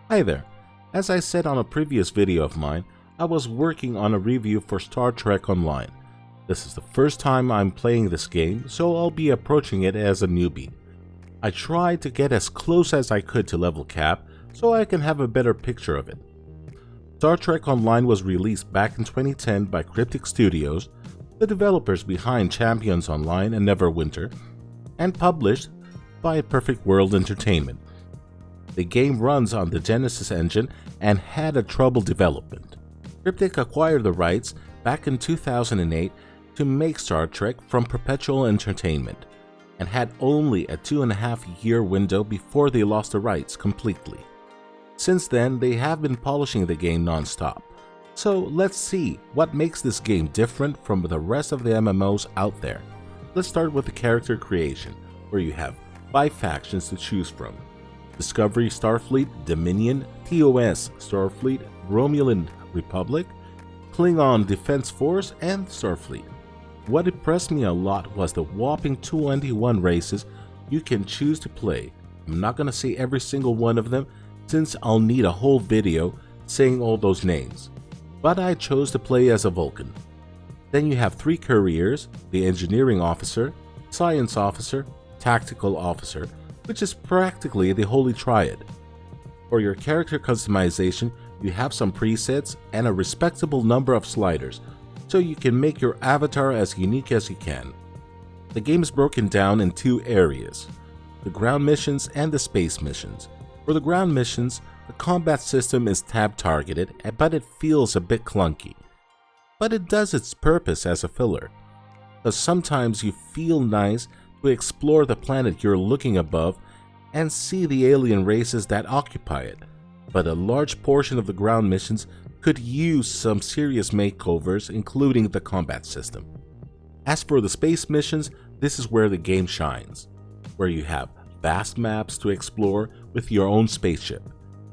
Hi there. As I said on a previous video of mine, I was working on a review for Star Trek Online. This is the first time I'm playing this game, so I'll be approaching it as a newbie. I tried to get as close as I could to level cap so I can have a better picture of it. Star Trek Online was released back in 2010 by Cryptic Studios, the developers behind Champions Online and Neverwinter, and published by Perfect World Entertainment. The game runs on the Genesis engine and had a troubled development. Cryptic acquired the rights back in 2008 to make Star Trek from Perpetual Entertainment, and had only a 2.5-year window before they lost the rights completely. Since then, they have been polishing the game non-stop. So let's see what makes this game different from the rest of the MMOs out there. Let's start with the character creation, where you have 5 factions to choose from: Discovery Starfleet, Dominion, TOS Starfleet, Romulan Republic, Klingon Defense Force, and Starfleet. What impressed me a lot was the whopping 21 races you can choose to play. I'm not gonna say every single one of them since I'll need a whole video saying all those names, but I chose to play as a Vulcan. Then you have 3 careers: the Engineering Officer, Science Officer, Tactical Officer, which is practically the Holy Triad. For your character customization, you have some presets and a respectable number of sliders, so you can make your avatar as unique as you can. The game is broken down in 2 areas: the ground missions and the space missions. For the ground missions, the combat system is tab targeted, but it feels a bit clunky. But it does its purpose as a filler, because sometimes you feel nice to explore the planet you're looking above and see the alien races that occupy it, but a large portion of the ground missions could use some serious makeovers, including the combat system. As for the space missions, this is where the game shines, where you have vast maps to explore with your own spaceship.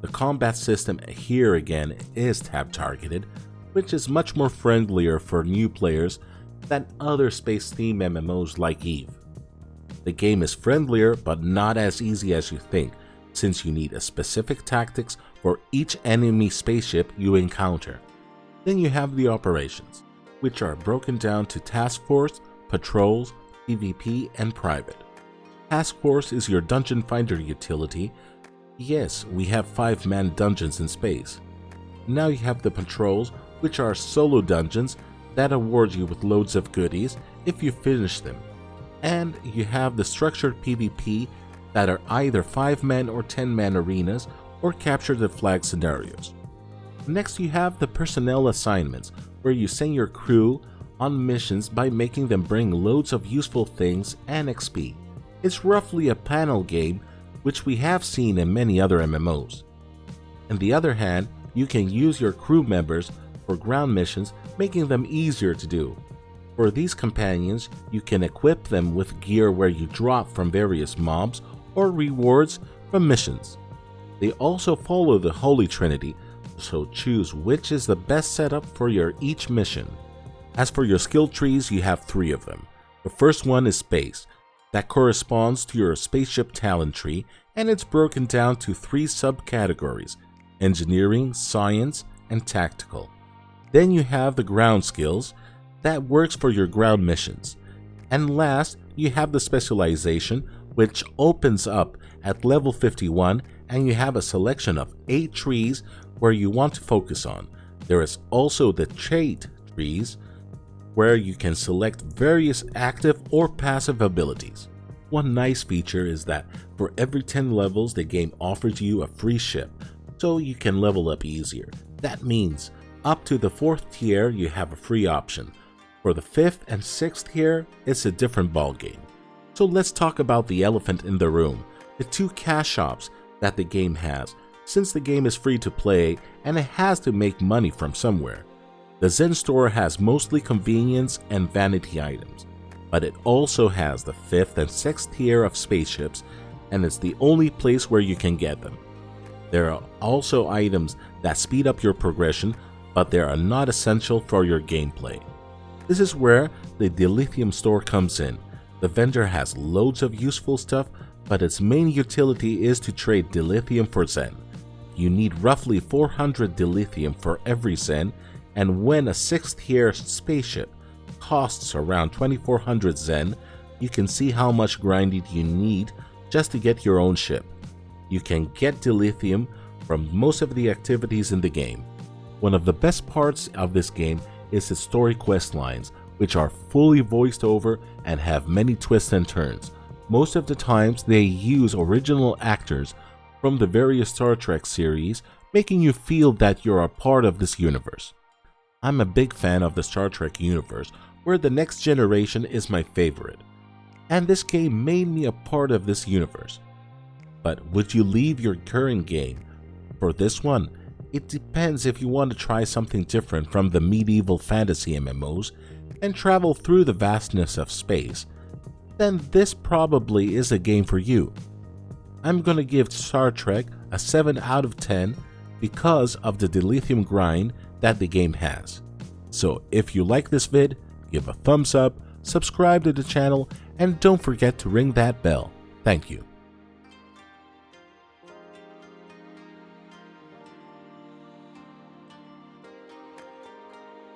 The combat system here again is tab targeted, which is much more friendlier for new players than other space-themed MMOs like EVE. The game is friendlier but not as easy as you think, since you need a specific tactics for each enemy spaceship you encounter. Then you have the operations, which are broken down to Task Force, Patrols, PvP, and Private. Task Force is your dungeon finder utility. Yes, we have 5-man dungeons in space. Now you have the Patrols, which are solo dungeons that award you with loads of goodies if you finish them. And you have the structured PvP that are either 5-man or 10-man arenas or capture the flag scenarios. Next, you have the personnel assignments, where you send your crew on missions by making them bring loads of useful things and XP. It's roughly a panel game, which we have seen in many other MMOs. On the other hand, you can use your crew members for ground missions, making them easier to do. For these companions, you can equip them with gear where you drop from various mobs or rewards from missions. They also follow the Holy Trinity, so choose which is the best setup for your each mission. As for your skill trees, you have 3 of them. The first one is Space. That corresponds to your spaceship talent tree, and it's broken down to 3 subcategories: Engineering, Science, and Tactical. Then you have the ground skills. That works for your ground missions. And last, you have the specialization, which opens up at level 51, and you have a selection of 8 trees where you want to focus on. There is also the trait trees, where you can select various active or passive abilities. One nice feature is that for every 10 levels, the game offers you a free ship, so you can level up easier. That means up to the 4th tier, you have a free option. For the 5th and 6th tier, it's a different ballgame. So let's talk about the elephant in the room, the 2 cash shops that the game has, since the game is free to play and it has to make money from somewhere. The Zen store has mostly convenience and vanity items, but it also has the 5th and 6th tier of spaceships, and it's the only place where you can get them. There are also items that speed up your progression, but they are not essential for your gameplay. This is where the Dilithium store comes in. The vendor has loads of useful stuff, but its main utility is to trade dilithium for Zen. You need roughly 400 dilithium for every Zen, and when a 6th tier spaceship costs around 2400 Zen, you can see how much grinding you need just to get your own ship. You can get dilithium from most of the activities in the game. One of the best parts of this game is the story quest lines, which are fully voiced over and have many twists and turns. Most of the times they use original actors from the various Star Trek series, making you feel that you're a part of this universe. I'm a big fan of the Star Trek universe, where the Next Generation is my favorite, and this game made me a part of this universe. But would you leave your current game for this one? It depends. If you want to try something different from the medieval fantasy MMOs and travel through the vastness of space, then this probably is a game for you. I'm gonna give Star Trek a 7 out of 10 because of the dilithium grind that the game has. So if you like this vid, give a thumbs up, subscribe to the channel, and don't forget to ring that bell. Thank you.